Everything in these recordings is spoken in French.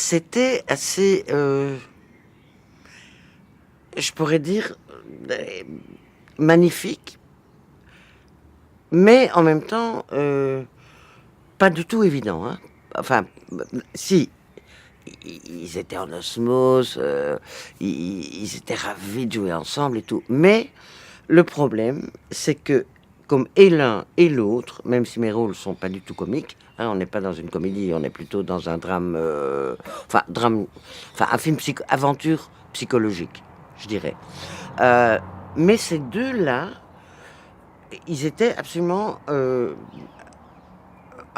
c'était assez, je pourrais dire, magnifique, mais en même temps, pas du tout évident, hein. Enfin, si, ils étaient en osmose, ils étaient ravis de jouer ensemble et tout. Mais le problème, c'est que, comme et l'un et l'autre, même si mes rôles sont pas du tout comiques, hein, on n'est pas dans une comédie, on est plutôt dans un drame, enfin un film aventure psychologique, je dirais. Euh, mais ces deux-là, ils étaient absolument un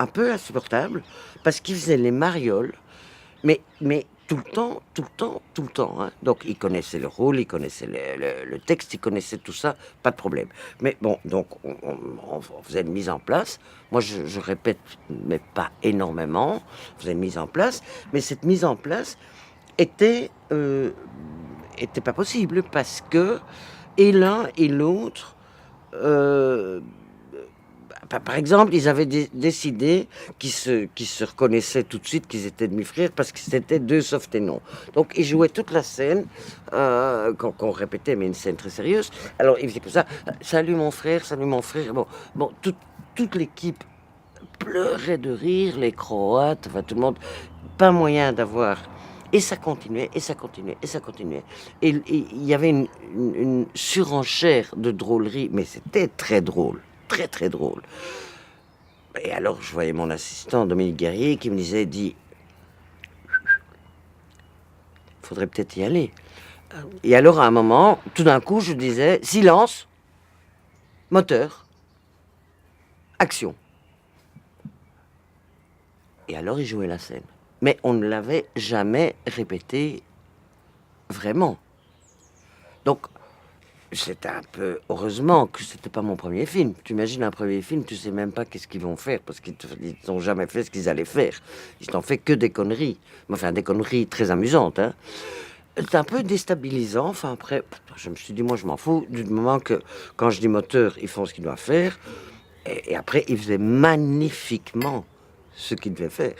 peu insupportables parce qu'ils faisaient les marioles, mais tout le temps, tout le temps, tout le temps, hein. Donc ils connaissaient le rôle, ils connaissaient le texte, ils connaissaient tout ça, pas de problème. Mais bon, donc on faisait une mise en place. Moi, je répète, mais pas énormément. On faisait une mise en place, mais cette mise en place était était pas possible parce que et l'un et l'autre euh, par exemple, ils avaient décidé qu'ils se reconnaissaient tout de suite qu'ils étaient demi-frères parce que c'était deux sauf tes noms. Donc, ils jouaient toute la scène, qu'on répétait, mais une scène très sérieuse. Alors, ils faisaient comme ça, salut mon frère, salut mon frère. Bon, toute l'équipe pleurait de rire, les Croates, enfin tout le monde, pas moyen d'avoir. Et ça continuait, et ça continuait, et ça continuait. Et il y avait une surenchère de drôlerie, mais c'était très drôle, très très drôle. Et alors je voyais mon assistant Dominique Guerrier qui me disait, faudrait peut-être y aller. Et alors à un moment, tout d'un coup, je disais, silence, moteur, action. Et alors il jouait la scène. Mais on ne l'avait jamais répété vraiment. Donc, c'était un peu... Heureusement que c'était pas mon premier film. Tu imagines un premier film, tu sais même pas qu'est-ce qu'ils vont faire, parce qu'ils n'ont jamais fait ce qu'ils allaient faire. Ils n'ont fait que des conneries. Enfin, des conneries très amusantes, hein. C'est un peu déstabilisant. Enfin, après, je me suis dit, moi, je m'en fous. Du moment que, quand je dis moteur, ils font ce qu'ils doivent faire. Et après, ils faisaient magnifiquement ce qu'ils devaient faire.